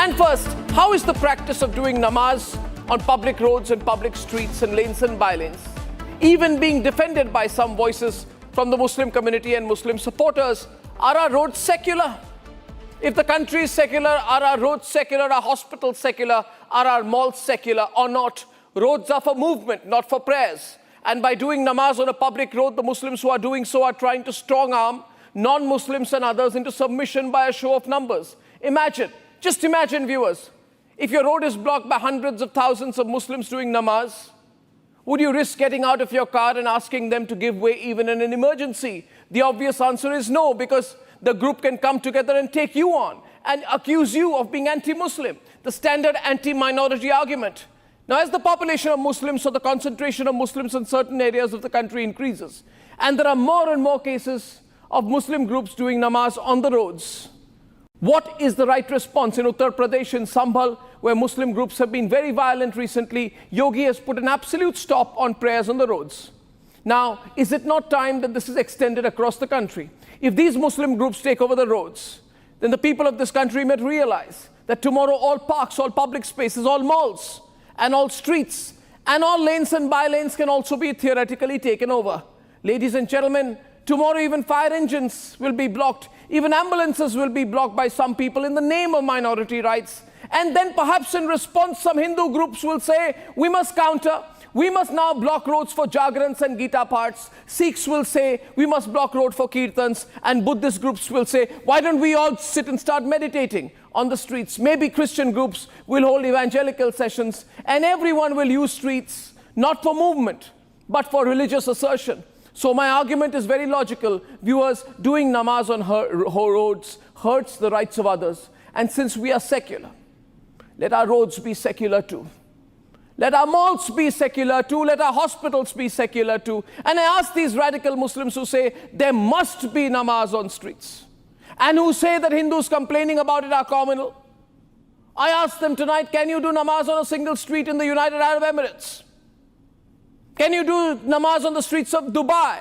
And first, how is the practice of doing namaz on public roads and public streets and lanes and bylanes even being defended by some voices from the Muslim community and Muslim supporters? Are our roads secular? If the country is secular, are our roads secular? Are hospitals secular? Are our malls secular or not? Roads are for movement, not for prayers. And by doing namaz on a public road, the Muslims who are doing so are trying to strong-arm non-Muslims and others into submission by a show of numbers. Imagine, just imagine, viewers, if your road is blocked by hundreds of thousands of Muslims doing namaz, would you risk getting out of your car and asking them to give way even in an emergency? The obvious answer is no, because the group can come together and take you on and accuse you of being anti-Muslim, the standard anti-minority argument. Now, as the population of Muslims or the concentration of Muslims in certain areas of the country increases, and there are more and more cases of Muslim groups doing namaz on the roads, what is the right response? In Uttar Pradesh, in Sambhal, where Muslim groups have been very violent recently, Yogi has put an absolute stop on prayers on the roads. Now, is it not time that this is extended across the country? If these Muslim groups take over the roads, then the people of this country may realize that tomorrow all parks, all public spaces, all malls, and all streets, and all lanes and bylanes can also be theoretically taken over. Ladies and gentlemen, tomorrow even fire engines will be blocked. Even ambulances will be blocked by some people in the name of minority rights. And then perhaps in response, some Hindu groups will say, we must counter. We must now block roads for Jagrans and Gita parts. Sikhs will say, we must block road for Kirtans. And Buddhist groups will say, why don't we all sit and start meditating on the streets? Maybe Christian groups will hold evangelical sessions. And everyone will use streets, not for movement, but for religious assertion. So my argument is very logical. Viewers, doing namaz on her roads hurts the rights of others. And since we are secular, let our roads be secular too. Let our malls be secular too. Let our hospitals be secular too. And I ask these radical Muslims who say there must be namaz on streets and who say that Hindus complaining about it are communal. I ask them tonight, can you do namaz on a single street in the United Arab Emirates? Can you do namaz on the streets of Dubai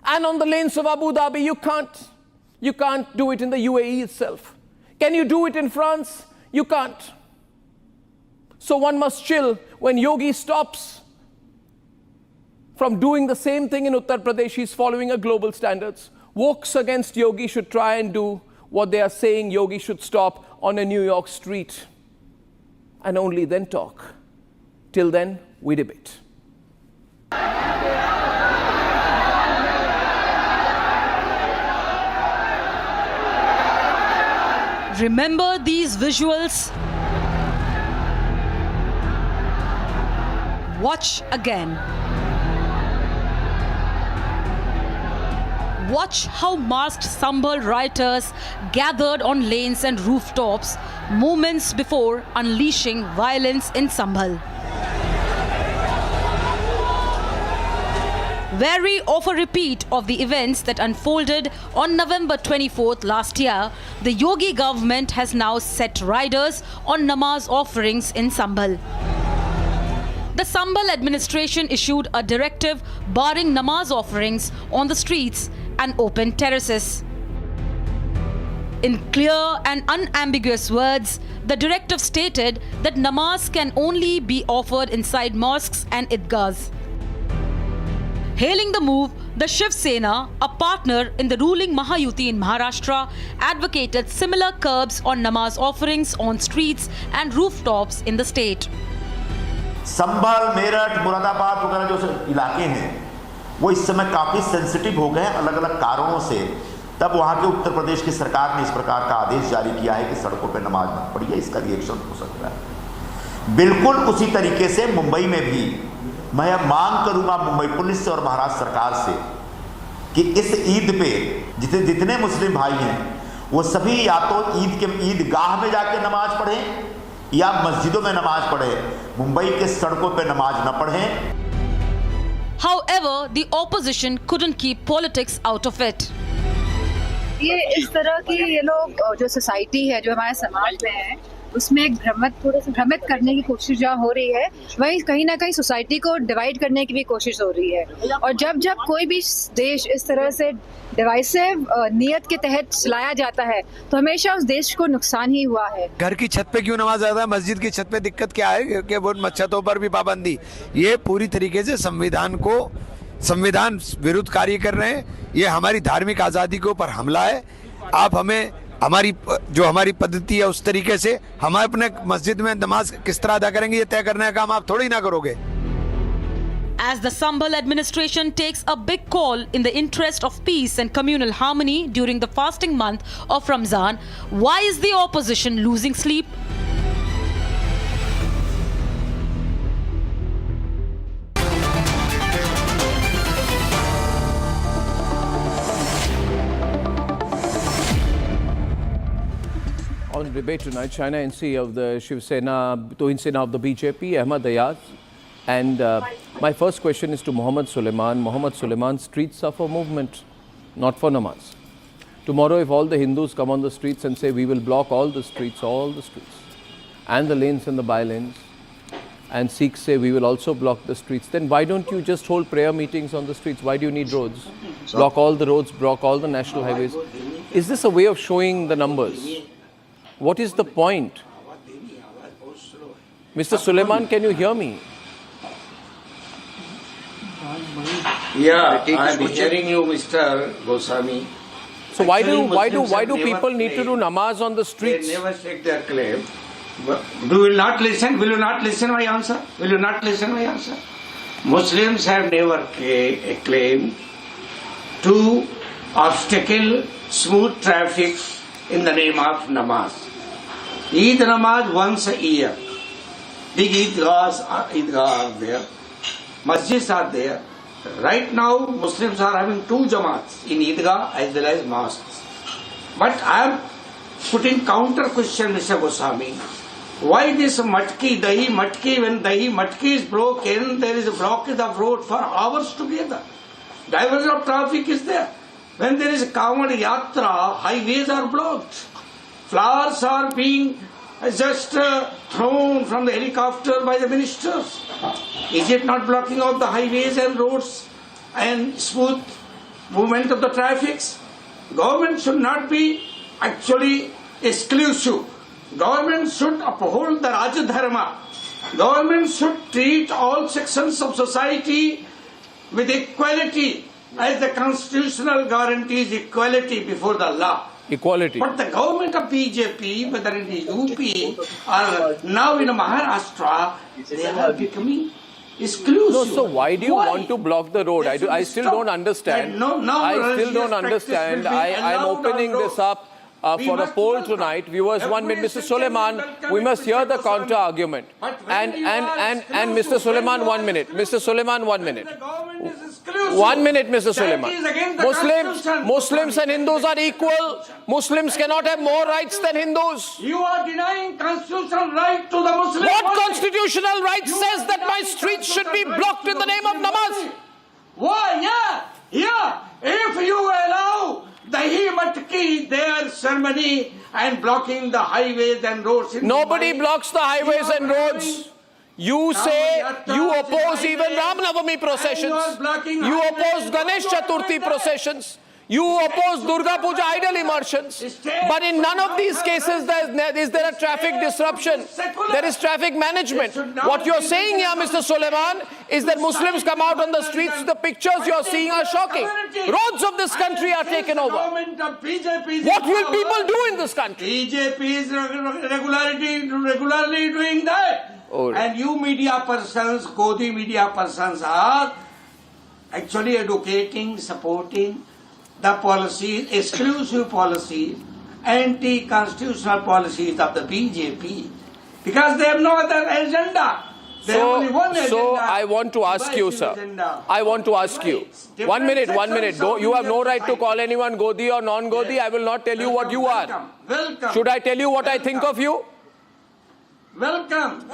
and on the lanes of Abu Dhabi? You can't. You can't do it in the UAE itself. Can you do it in France? You can't. So one must chill when Yogi stops from doing the same thing in Uttar Pradesh. He's following a global standards. Wokes against Yogi should try and do what they are saying Yogi should stop on a New York street, and only then talk. Till then, we debate. Remember these visuals? Watch again. Watch how masked Sambhal rioters gathered on lanes and rooftops moments before unleashing violence in Sambhal. Wary of a repeat of the events that unfolded on November 24th last year, the Yogi government has now set riders on namaz offerings in Sambhal. The Sambhal administration issued a directive barring namaz offerings on the streets and open terraces. In clear and unambiguous words, the directive stated that namaz can only be offered inside mosques and idgahs. Hailing the move, the Sena, a partner in the ruling Maha in Maharashtra, advocated similar curbs on namaz offerings on streets and rooftops in the state. संभल, मेरठ, मुरादाबाद वगैरह जो इलाके हैं वो इस समय काफ़ी sensitive हो गए हैं अलग अलग कारणों से। तब वहाँ के उत्तर प्रदेश की सरकार ने इस प्रकार का आदेश जारी किया है कि सड़कों पर नमाज मत पढ़िए, इसका रिएक्शन हो सकता है। बिल्कुल उसी तरीके से मुंबई में भी मैं मांग करूँगा मुंबई पुलिस से और महाराष्ट्र सरकार से कि इस ईद पे जितने मुस्लिम भाई हैं वो सभी या तो ईदगाह में जाके नमाज पढ़ें या मस्जिदों में नमाज पढ़ें, मुंबई के सड़कों पे नमाज न पढ़ें। However, the opposition couldn't keep politics out of it. ये इस तरह की ये लोग जो सोसाइटी है, जो हमारे समाज में है, उसमें एक भ्रमित करने की कोशिश जहाँ हो रही है, वहीं कहीं ना कहीं सोसाइटी को डिवाइड करने की भी कोशिश हो रही है। और जब कोई भी देश इस तरह से डिवाइसिव नियत के तहत चलाया जाता है तो हमेशा उस देश को नुकसान ही हुआ है। घर की छत पे क्यों नमाज आता है, मस्जिद की छत पे दिक्कत क्या है कि वो छतों पर भी पाबंदी, ये पूरी तरीके से संविधान विरुद्ध कार्य कर रहे हैं। ये हमारी धार्मिक आज़ादी के ऊपर हमला है। आप हमें हमारी पद्धति है उस तरीके से हम अपने मस्जिद में नमाज किस तरह अदा करेंगे ये तय करने का काम आप थोड़ी ना करोगे। As the Sambhal administration takes a big call in the interest of peace and communal harmony during the fasting month of Ramzan, why is the opposition losing sleep? On debate tonight, China NC of the Sena, Tohin Sena of the BJP, Ahmad Ayaz. And my first question is to Mohammed Suleiman. Mohammed Suleiman, streets are for movement, not for namaz. Tomorrow, if all the Hindus come on the streets and say, we will block all the streets, and the lanes and the by-lanes, and Sikhs say, we will also block the streets, then why don't you just hold prayer meetings on the streets? Why do you need roads? Block all the roads, block all the national highways. Is this a way of showing the numbers? What is the point? Mr. Suleiman, can you hear me? Yeah, I'm hearing you, Mr. Goswami. So why do people need to do namaz on the streets? They never take their claim. Will you not listen my answer? Will you not listen my answer? Muslims have never claimed to obstacle smooth traffic in the name of namaz. Eid namaz once a year. Big Eidgahs are there. Masjids are there. Right now, Muslims are having 2 Jamaats in Eidgah as well as mosques. But I am putting counter question, Mr. Goswami. Why this matki, dahi matki, when dahi matki is broken, there is a blockage of road for hours together. Diversion of traffic is there. When there is a Kaavad Yatra, highways are blocked. Flowers are being just thrown from the helicopter by the ministers. Is it not blocking of the highways and roads and smooth movement of the traffic? Government should not be actually exclusive. Government should uphold the Raja Dharma. Government should treat all sections of society with equality, as the constitutional guarantees equality before the law. Equality. But the government of BJP, whether in the UP or now in Maharashtra, they are becoming exclusive. No, so why do you want to block the road? I still don't understand. I still don't understand. I'm opening this up for a poll tonight. Viewers, 1 minute. Mr. Suleiman, we must hear the counter argument. And Mr. Suleiman, 1 minute. Mr. Suleiman, 1 minute. 1 minute, Mr. Suleiman. Muslims and Hindus are equal. Muslims cannot have more rights than Hindus. You are denying constitutional right to the Muslim. What constitutional right says that my streets should be blocked in the name of namaz? Why? Yeah. If you allow Dahi Matki, their ceremony, and blocking the highways and roads. Nobody blocks the highways and roads. You say you oppose even Ram Navami processions. You oppose Ganesh Chaturthi processions. You oppose Durga Puja idol immersions. But in none of these cases is there a traffic disruption. There is traffic management. What you're saying here, Mr. Suleiman, is that Muslims come out on the streets. The pictures you're seeing are shocking. Roads of this country are taken over. What will people do in this country? BJP is regularly doing that. And you media persons, Godi media persons are actually advocating, supporting the policies, exclusive policies, anti-constitutional policies of the BJP, because they have no other agenda. They have only one agenda. So I want to ask you, sir. I want to ask you. 1 minute. You have no right to call anyone Godi or non-Godi. I will not tell you what you are. Welcome. Should I tell you what I think of you? Welcome.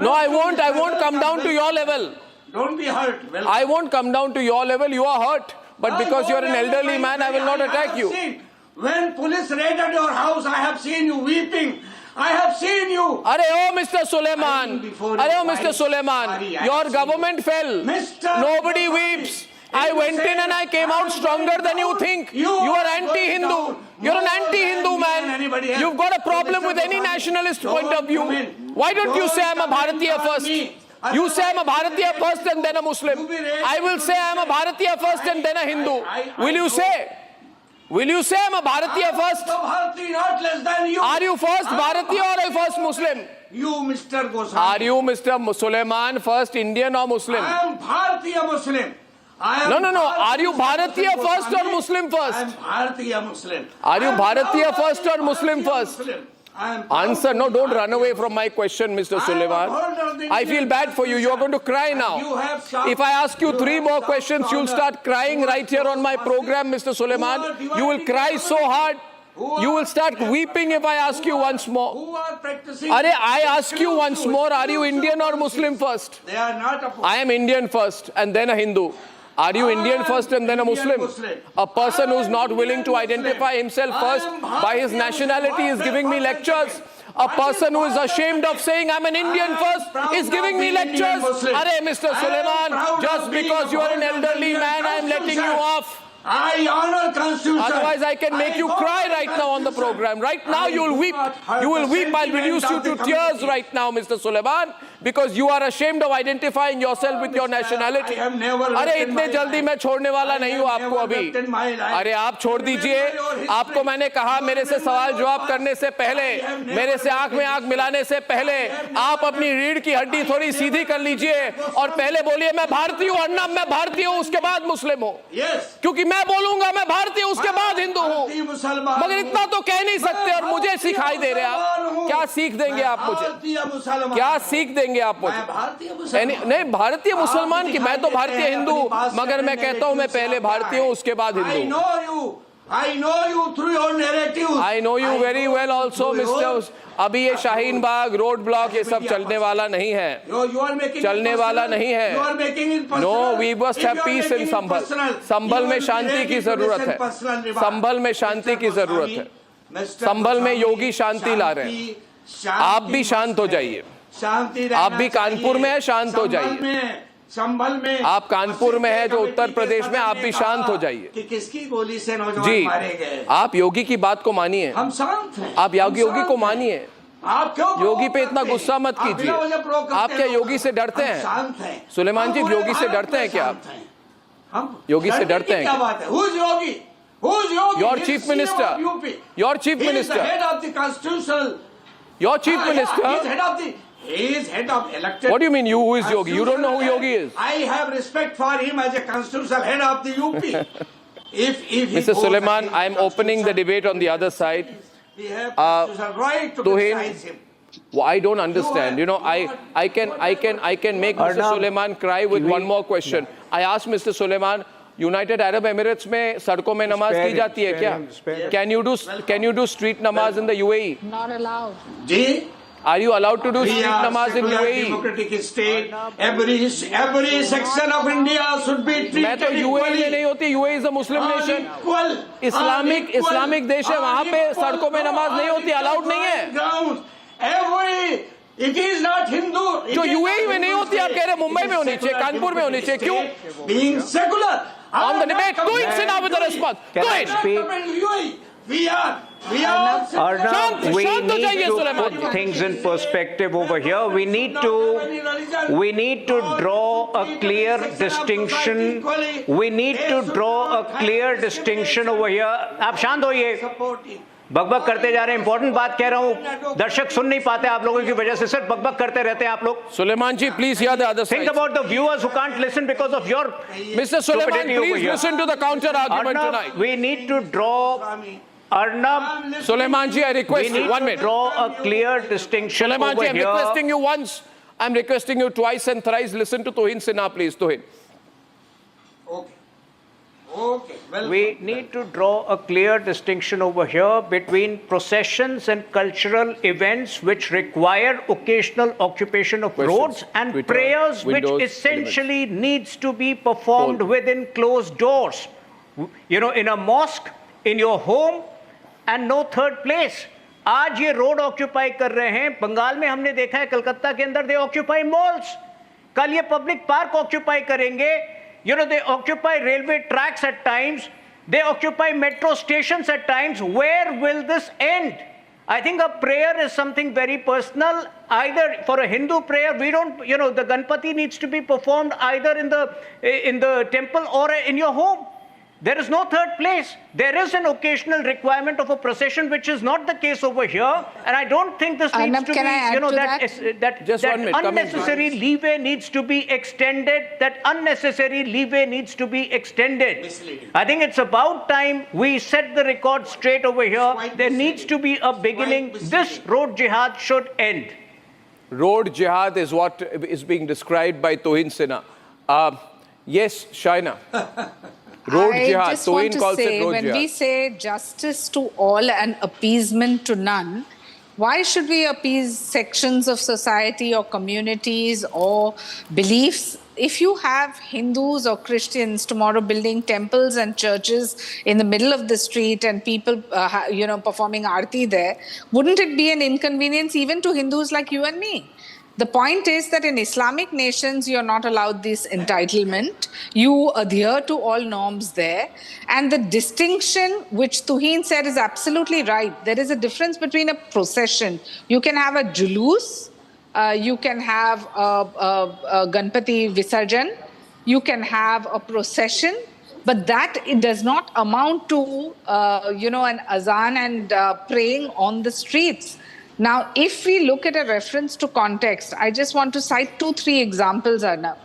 No, I won't. I won't come down to your level. Don't be hurt. Welcome. I won't come down to your level. You are hurt. But because you are an elderly man, I will not attack you. When police raided your house, I have seen you weeping. I have seen you. Arey, oh, Mr. Suleiman. Before Arey, oh, your Mr. wife. Suleiman. Sorry, I Your have government fell. Mr. Nobody Goswami. weeps. I went in and I came out stronger than you think. You are anti-Hindu. You're an anti-Hindu man. You've got a problem with any nationalist point of view. Why don't you say I'm a Bharatiya first? You say I'm a Bharatiya first and then a Muslim. I will say I'm a Bharatiya first and then a Hindu. Will you say? Will you say I'm a Bharatiya first? Bharati, not less than you. Are you first Bharatiya or a first Muslim? You, Mr. Goswami. Are you, Mr. Suleiman, first Indian or Muslim? I am Bharatiya Muslim. No. Are you Bharatiya first or Muslim first? I am Bharatiya Muslim. Are you Bharatiya first or Muslim first? Answer. No, don't run away from my question, Mr. Suleiman. I feel bad for you. You're going to cry now. If I ask you 3 more questions, you'll start crying right here on my program, Mr. Suleiman. You will cry so hard. You will start weeping if I ask you once more. Who are practicing? Arey, I ask you once more, are you Indian or Muslim first? They are not opposed. I am Indian first and then a Hindu. Are you Indian first and then a Muslim? A person who's not willing to identify himself first by his nationality is giving me lectures. A person who is ashamed of saying I'm an Indian first is giving me lectures. Arey, Mr. Suleiman, just because you are an elderly man, I am letting you off. I honor Constitution. Otherwise, I can make you cry right now on the program. Right now, you will weep. You will weep. I'll reduce you to tears right now, Mr. Suleiman, because you are ashamed of identifying yourself with your nationality. अरे इतने जल्दी मैं छोड़ने वाला नहीं हूँ आपको अभी. अरे आप छोड़ दीजिए. आपको मैंने कहा मेरे से सवाल जवाब करने से पहले, मेरे से आंख में आंख मिलाने से पहले, आप अपनी रीढ़ की हड्डी थोड़ी सीधी कर लीजिए और पहले बोलिए मैं भारतीय हूँ, अर्नब मैं भारतीय हूँ, उसके बाद मुस्लिम हूँ. क्योंकि मैं बोलूंगा मैं भारतीय उसके बाद हिंदू हूँ, मगर इतना तो कह नहीं सकते और मुझे सिखाई दे रहे आप. क्या सीख देंगे आप मुझे? क्या सीख देंगे आप मुझे? नहीं, भारतीय मुसलमान की, मैं तो भारतीय हिंदू, मगर मैं कहता हूँ मैं पहले भारतीय हूँ उसके बाद Hindu. I know you through your narrative. I know you very well also, Mr. अभी ये शाहीन बाग, रोड ब्लॉक, ये सब चलने वाला नहीं है. चलने वाला नहीं है. No, we must have peace in Sambhal. संभल में शांति की जरूरत है. संभल में शांति की जरूरत है. संभल में योगी शांति ला रहे हैं. आप भी शांत हो जाइए. आप भी कानपुर में है, शांत हो जाइए. संभल में आप कानपुर में है जो उत्तर प्रदेश में, आप भी शांत हो जाइए. कि किसकी गोली से नौजवान मारे गए. आप योगी की बात को मानिए. हम शांत हैं. आप योगी को मानिए. आप क्यों योगी पे इतना गुस्सा मत कीजिए. आप क्या योगी से डरते हैं? सुलेमान जी, योगी से डरते हैं क्या आप? योगी से डरते हैं क्या? Who's Yogi? Who's Yogi? Your chief minister. Your chief minister. He is the head of the constitutional. Your chief minister. He is head of the. He is head of elected. What do you mean? Who is Yogi? You don't know who Yogi is. I have respect for him as a constitutional head of the UP. If Mr. Suleiman, I am opening the debate on the other side. We have constitutional right to criticize him. Well, I don't understand. You know, I can make Mr. Suleiman cry with one more question. I asked Mr. Suleiman, United Arab Emirates में सड़कों में नमाज की जाती है क्या? Can you do street namaz in the UAE? Not allowed. Ji. Are you allowed to do street namaz in UAE? Democratic state. Every section of India should be treated मैं तो UAE में नहीं होती. UAE is a Muslim nation. Islamic देश है. वहाँ पे सड़कों में नमाज नहीं होती. Allowed नहीं है. It is not Hindu. जो UAE में नहीं होती, आप कह रहे मुंबई में होनी चाहिए, कानपुर में होनी चाहिए. क्यों? Being secular. On the debate, go in, Sena, with the response. Go in. We are Arnab, we need to put things in perspective over here. We need to draw a clear distinction. We need to draw a clear distinction over here. आप शांत होइए. बकबक करते जा रहे हैं. Important बात कह रहा हूँ. दर्शक सुन नहीं पाते आप लोगों की वजह से. सिर्फ बकबक करते रहते हैं आप लोग. Suleiman ji, please hear the other side. Think about the viewers who can't listen because of your Mr. Suleiman, please listen to the counter argument Arnab, tonight. we need to draw. Arnab, Suleiman ji, I request you 1 minute. Draw a clear distinction Suleiman over ji, I'm here. requesting you once. I'm requesting you twice and thrice. Listen to Tuhin Sena, please. Tuhin. Okay. Well, We need to draw a clear distinction over here between processions and cultural events which require occasional occupation of Questions. roads and Twitter, prayers Windows, which essentially needs to be performed within closed doors. You know, in a mosque, in your home, and no third place. आज ये road occupy कर रहे हैं। बंगाल में हमने देखा है, कलकत्ता के अंदर दे ऑक्यूपाई मॉल्स, कल ये पब्लिक पार्क ऑक्यूपाई करेंगे। You know, they occupy railway tracks at times, they occupy metro stations at times. Where will this end? I think a prayer is something very personal. Either for a Hindu prayer, we don't, you know, the Ganpati needs to be performed either in the temple or in your home. There is no third place. There is an occasional requirement of a procession, which is not the case over here. And I don't think this needs Arnab, to can I be, add you know, to that Just 1 minute, come in, unnecessary leeway needs to be extended. That unnecessary leeway needs to be extended. I think it's about time we set the record straight over here. There needs to be a beginning. This road jihad should end. Road jihad is what is being described by Tohin Sena. Yes, Shaina. Road I jihad. just want Tohin to calls say, it road when jihad. we say justice to all and appeasement to none, why should we appease sections of society or communities or beliefs? If you have Hindus or Christians tomorrow building temples and churches in the middle of the street and people, performing aarti there, wouldn't it be an inconvenience even to Hindus like you and me? The point is that in Islamic nations, you're not allowed this entitlement. You adhere to all norms there. And the distinction, which Tuhin said, is absolutely right. There is a difference between a procession. You can have a julus, you can have a Ganpati Visarjan, you can have a procession, but that it does not amount to, an azan and praying on the streets. Now, if we look at a reference to context, I just want to cite 2-3 examples, Arnab.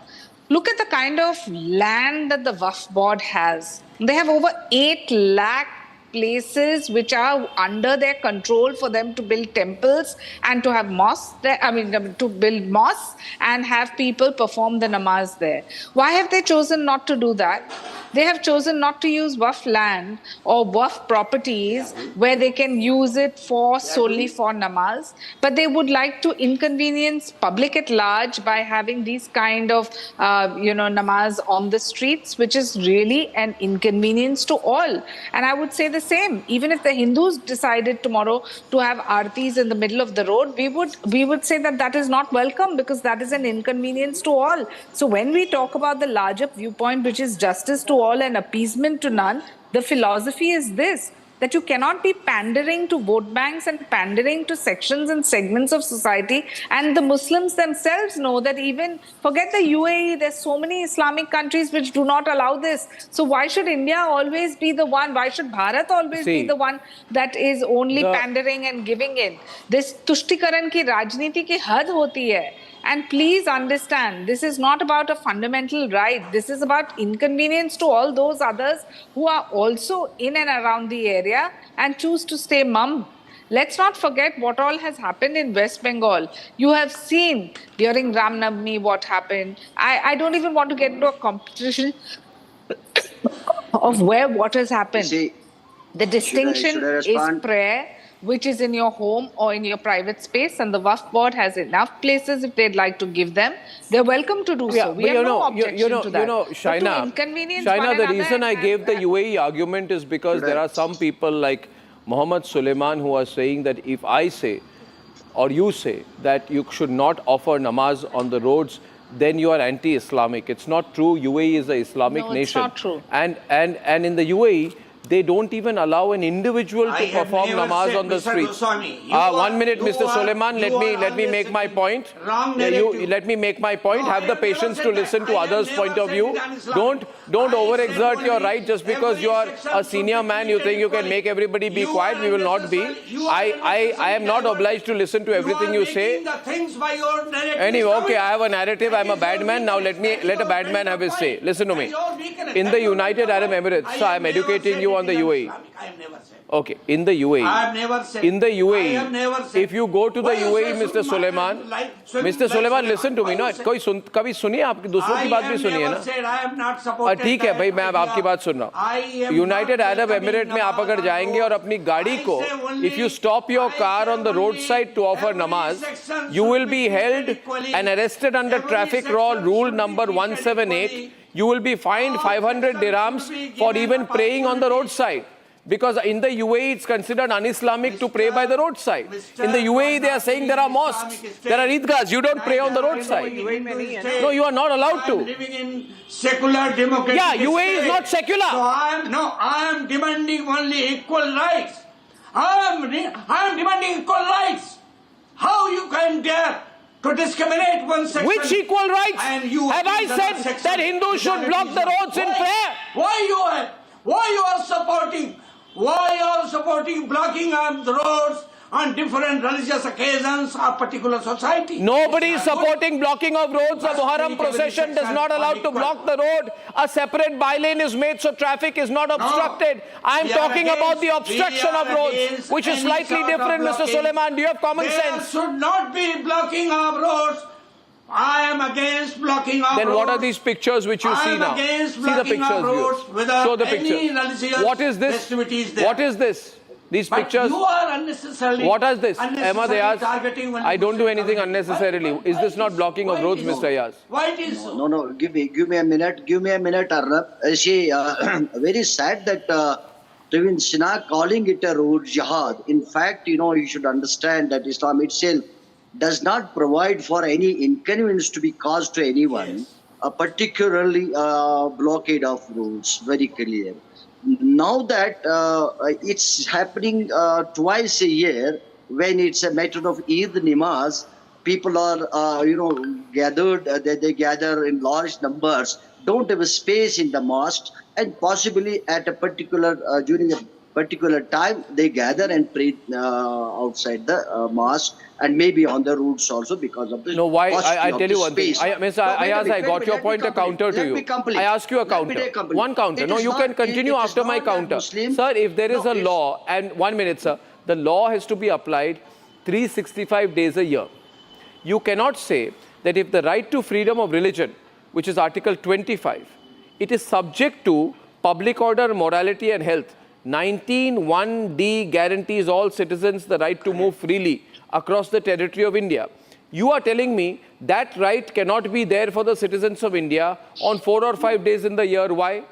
Look at the kind of land that the Waqf board has. They have over 8 lakh places which are under their control for them to build temples and to have mosques there, to build mosques and have people perform the namaz there. Why have they chosen not to do that? They have chosen not to use Waqf land or Waqf properties where they can use it solely for namaz, but they would like to inconvenience public at large by having these kind of, namaz on the streets, which is really an inconvenience to all. And I would say the same. Even if the Hindus decided tomorrow to have aartis in the middle of the road, we would say that is not welcome because that is an inconvenience to all. So when we talk about the larger viewpoint, which is justice to all and appeasement to none, the philosophy is this, that you cannot be pandering to vote banks and pandering to sections and segments of society. And the Muslims themselves know that even, forget the UAE, there's so many Islamic countries which do not allow this. So why should India always be the one? Why should Bharat always be the one that is only pandering and giving in? This Tushtikaran ki Rajniti ki had hoti hai. And please understand, this is not about a fundamental right. This is about inconvenience to all those others who are also in and around the area and choose to stay mum. Let's not forget what all has happened in West Bengal. You have seen during Ram Navami what happened. I don't even want to get into a competition of where what has happened. The distinction is prayer, which is in your home or in your private space, and the Waqf board has enough places if they'd like to give them. They're welcome to do so. We have no objection to that. Shaina, the reason I gave the UAE argument is because there are some people like Mohammed Suleiman who are saying that if I say or you say that you should not offer namaz on the roads, then you are anti-Islamic. It's not true. UAE is an Islamic nation. It's not true. And in the UAE, they don't even allow an individual to perform namaz on the streets. 1 minute, Mr. Suleiman, let me make my point. Let me make my point. Have the patience to listen to others' point of view. Don't overexert your right just because you are a senior man. You think you can make everybody be quiet. We will not be. I am not obliged to listen to everything you say. Anyway, okay, I have a narrative. I'm a bad man. Now let a bad man have his say. Listen to me. In the United Arab Emirates, so I'm educating you on the UAE. I have never said. Okay, in the UAE. I have never said. In the UAE, I have never said. if you go to the UAE, Mr. Suleiman, Mr. Suleiman, listen to me. ना कभी सुनिए आपकी दूसरों की बात भी सुनिए ना. I have not supported. ठीक है भाई, मैं अब आपकी बात सुन रहा हूँ. United Arab Emirates में आप अगर जाएंगे और अपनी गाड़ी को, if you stop your car on the roadside to offer namaz, you will be held and arrested under traffic law rule number 178. You will be fined 500 dirhams for even praying on the roadside. Because in the UAE, it's considered un-Islamic to pray by the roadside. In the UAE, they are saying there are mosques, there are idgahs. You don't pray on the roadside. No, you are not allowed to. Living in secular democracy. Yeah, UAE is not secular. So I am demanding only equal rights. I am demanding equal rights. How you can dare to discriminate one section? Which equal rights? Have I said that Hindus should block the roads in prayer? Why you are supporting blocking of the roads on different religious occasions of particular society? Nobody is supporting blocking of roads. A Muharram procession does not allow to block the road. A separate bylane is made so traffic is not obstructed. I am talking about the obstruction of roads, which is slightly different, Mr. Suleiman. Do you have common sense? There should not be blocking of roads. I am against blocking of roads. Then what are these pictures which you see now? See the pictures, viewers. Show the pictures. What is this? What is this? These pictures. You are unnecessarily. What is this? Ahmad Ayaz, I don't do anything unnecessarily. Is this not blocking of roads, Mr. Ayaz? Why it is so? No, give me a minute. Give me a minute, Arnab. See, very sad that even Sena calling it a road jihad. In fact, you should understand that Islam itself does not provide for any inconvenience to be caused to anyone, particularly blockade of roads, very clear. Now that it's happening twice a year, when it's a matter of Eid Namaz, people are, gathered, they gather in large numbers, don't have a space in the mosque, and possibly at a particular, during a particular time, they gather and pray outside the mosque, and maybe on the roads also because of the. No, why? I tell you one thing. Mr. Ayaz, I got your point, a counter to you. I ask you a counter. One counter. No, you can continue after my counter. Sir, if there is a law, and 1 minute, sir, the law has to be applied 365 days a year. You cannot say that if the right to freedom of religion, which is Article 25, it is subject to public order, morality and health. 19(1)(d) guarantees all citizens the right to move freely across the territory of India. You are telling me that right cannot be there for the citizens of India on 4 or 5 days in the year. Why?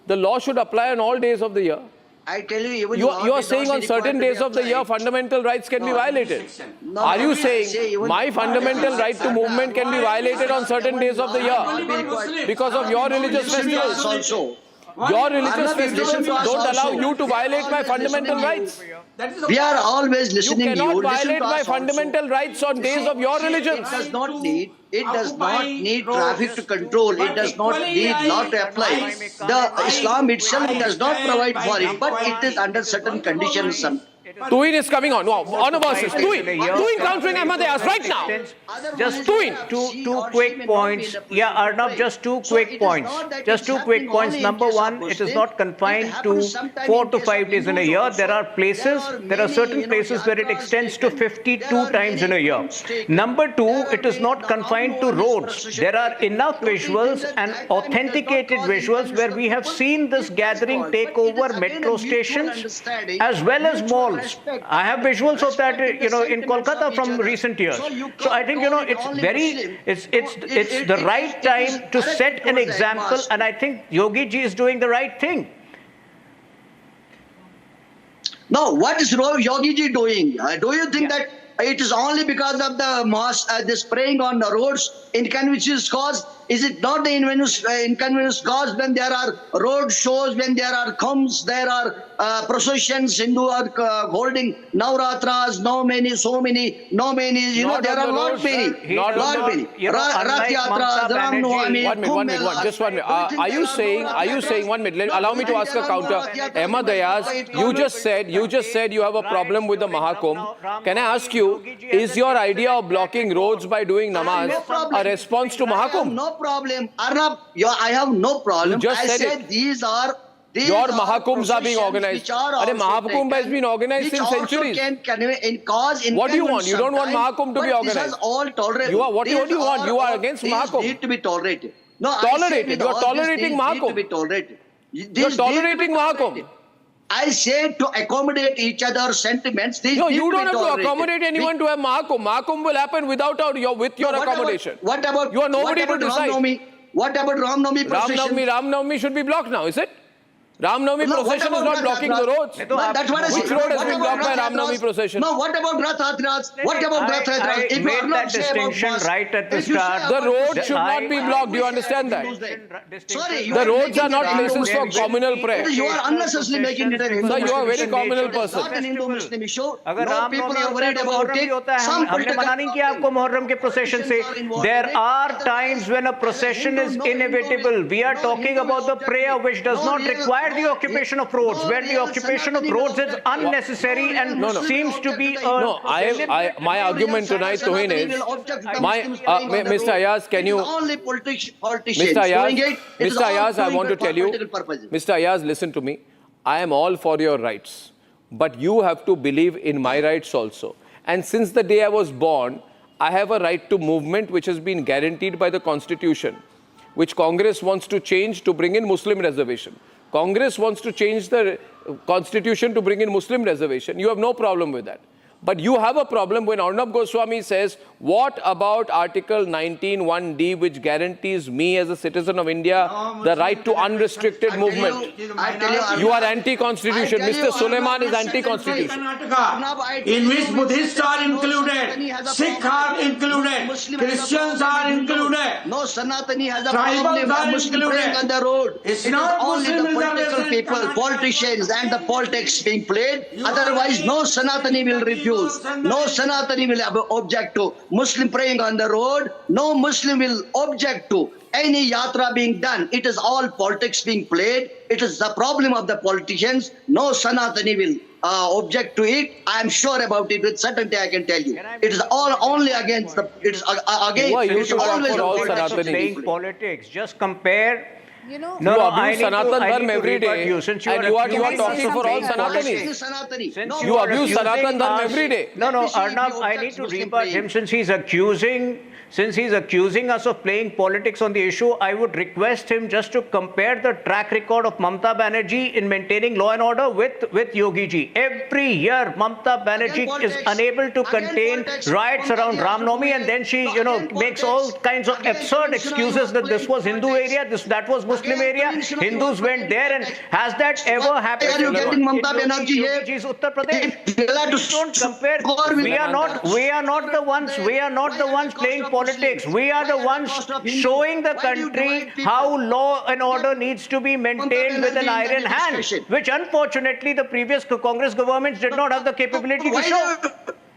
The law should apply on all days of the year. I tell you, even you are saying on certain days of the year fundamental rights can be violated. Are you saying my fundamental right to movement can be violated on certain days of the year because of your religious festivals? Also. Your religious festivals don't allow you to violate my fundamental rights. We are always listening to you. You cannot violate my fundamental rights on days of your religion. It does not need traffic to control. It does not need law to apply. The Islam itself does not provide for it, but it is under certain conditions. Tuin is coming on. No, on a versus. Tuin countering Ahmad Ayaz right now. Just two quick points. Yeah, Arnab, just two quick points. Just two quick points. Number one, it is not confined to 4 to 5 days in a year. There are certain places where it extends to 52 times in a year. Number two, it is not confined to roads. There are enough visuals and authenticated visuals where we have seen this gathering take over metro stations as well as malls. I have visuals of that, in Kolkata from recent years. So I think, it's the right time to set an example, and I think Yogi ji is doing the right thing. No, what is Yogi ji doing? Do you think that it is only because of the mosque, the spraying on the roads, inconvenience caused? Is it not the inconvenience caused when there are road shows, when there are comes, there are processions, Hindu are holding Navratras, no many, there are lot many. Rath Yatras, Ram Navami, One minute, just 1 minute. Are you saying, 1 minute, allow me to ask a counter. Ahmad Ayaz, you just said you have a problem with the Mahakumbh. Can I ask you, is your idea of blocking roads by doing namaz a response to Mahakumbh? No problem. Arnab, I have no problem. You just said it. These are your Mahakumbhs are being organized. Mahakumbh has been organized since centuries. What do you want? You don't want Mahakumbh to be organized. This is all tolerated. What do you want? You are against Mahakumbh. Need to be tolerated. No, tolerated. You are tolerating Mahakumbh. Need to be tolerated. You are tolerating Mahakumbh. I say to accommodate each other's sentiments. No, you don't have to accommodate anyone to have Mahakumbh. Mahakumbh will happen with your accommodation. What about you are nobody to decide. What about Ram Navami procession? Ram Navami should be blocked now, is it? Ram Navami No, what procession is about not Rath blocking Yatra? the roads. No, that's what I Which said. road has What been about blocked by Rath Ram Navami Yatras? procession? No, what about Rath Yatras? What about Rath Yatras? I If you made are not that say about distinction bus, right at the if you say start. The about road this, should not be blocked. Do you understand that? Sorry, you The are roads making are not it a places Hindu for Muslim communal issue. prayer. You are unnecessarily making it a Hindu Sir, you are a Muslim very issue. communal It is person. not an Hindu Muslim issue. अगर No Ram people Navami are होता है worried तो about Muharram भी it. होता है Some हमने political मना नहीं किया आपको मुहर्रम के प्रोसेशन से there are times when a procession is inevitable we are talking about the prayer which does not require the occupation of roads where the occupation of roads is unnecessary and seems to be No, my argument tonight, Tuhin, is Mr. Ayaz, can you? Only politicians Mr. Ayaz, doing it. It is Mr. all Ayaz, I doing want to it for tell you, political purposes. Mr. Ayaz, listen to me. I am all for your rights, but you have to believe in my rights also. And since the day I was born, I have a right to movement which has been guaranteed by the Constitution, which Congress wants to change to bring in Muslim reservation. Congress wants to change the Constitution to bring in Muslim reservation. You have no problem with that. But you have a problem when Arnab Goswami says, what about Article 19(1)(d), which guarantees me as a citizen of India the right to unrestricted movement? You are anti-constitution. Mr. Suleiman is anti-constitution. In which Buddhists are included, Sikhs are included, Christians are included. No Sanatani has a Tribals problem are with Muslim included. praying on the road. It's It is not only the Muslim political reservation. people, politicians and the politics being played. Otherwise, no Sanatani will refuse. No Sanatani will object to Muslim praying on the road. No Muslim will object to any yatra being done. It is all politics being played. It is the problem of the politicians. No Sanatani will object to it. I am sure about it with certainty. I can tell you, it is all only against the. It is again. Why you It is should always for all the politics Sanatani? being playing played. politics just compare You know, You abuse Sanatan Dharma every day, and you are talking for all Sanatanis. Sanatani. You abuse Sanatan Dharma every day. No, Arnab, I need to rebut him since he's accusing us of playing politics on the issue. I would request him just to compare the track record of Mamata Banerjee in maintaining law and order with Yogi ji. Every year, Mamata Banerjee is unable to contain riots around Ram Navami, and then she, makes all kinds of absurd excuses that this was Hindu area, that was Muslim area. Hindus went there, and has that ever happened? Are you getting Mamata in Banerjee here? Yogi ji's Uttar Pradesh? If Don't compare. We are not the ones playing politics. We are the ones showing the country how law and order needs to be maintained with an iron hand, which unfortunately the previous Congress governments did not have the capability to show.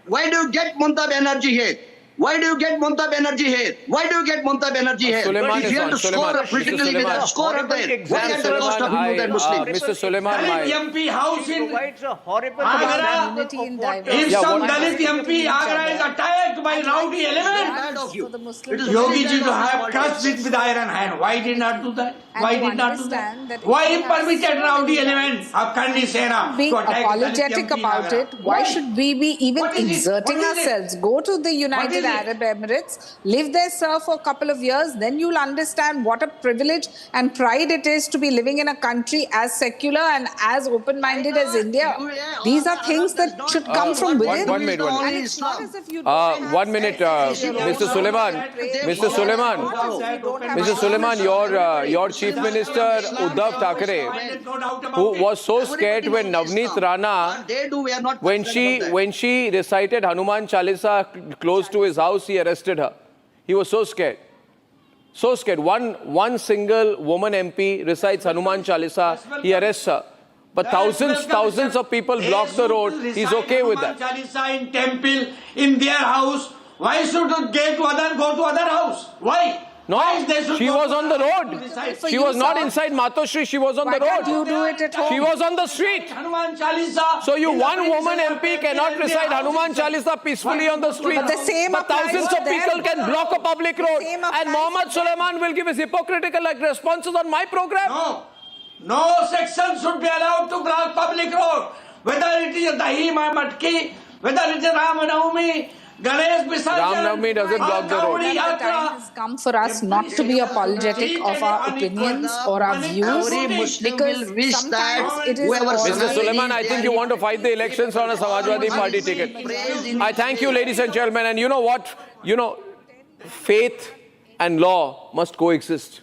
Why do you get Mamata Banerjee here? Why do you get Mamata Banerjee here? Why do you get Mamata Banerjee here? Suleiman If you have to score politically with a score up there, what is the cost of Hindu and Muslim? Mr. Suleiman, Dalit MP house in Provides a horrible Agra. unity in diversity. If Yeah, some what- Dalit MP Agra is attacked by rowdy elements, Bad of you. For the Muslim Yogi ji to Politics. have crushed it with iron hand. Why did not do that? And Why to did not do understand that? that Why if you have permitted so rowdy many elements of Kandi Sena being to attack apologetic Dalit MP about Agra? it, why should we be even What is it? exerting What is it? ourselves? Go to the United is it? Arab Emirates, live there, serve for a couple of years, then you'll understand what a privilege and pride it is to be living in a country as secular and as open-minded as India. These are things that should come from within. one minute. And it's not as if you don't have 1 minute, Mr. Suleiman. Mr. Suleiman. Mr. Suleiman, your Chief Minister Uddhav Thackeray, who was so scared when Navneet Rana, They do, we are not when concerned about when she recited Hanuman Chalisa close to his house, he arrested her. He was so scared. So scared. One single woman MP recites Hanuman Chalisa, he arrests her. But thousands of people block the road. He's okay with that. Chalisa in temple, in their house. Why should they go to other house? Why? No, Why they should she go was to on the other road. house? She was not inside Matoshri, she was on Why the can't you road. do it at home? She was on the street. Hanuman Chalisa. So you in the one woman premises of MP temple cannot and their recite house Hanuman itself. Chalisa peacefully Why on the go to street. But the same But applies thousands to of them. people can block a public road. same And applies Mohammed to them. Suleiman will give his hypocritical responses on my program. No section should be allowed to block public road. Whether it is Dahi Matki, whether it is Ram Navami, Ganesh Visarjan, Ram Navami doesn't block the road. Kavadi The time Yatra. has come for us not to be apologetic of our opinions or our views, Every Muslim because will wish sometimes that it is whoever also- Mr. Suleiman, I think you want to fight the elections on a Samajwadi Party ticket. I thank you, ladies and gentlemen. And you know what? Faith and law must coexist.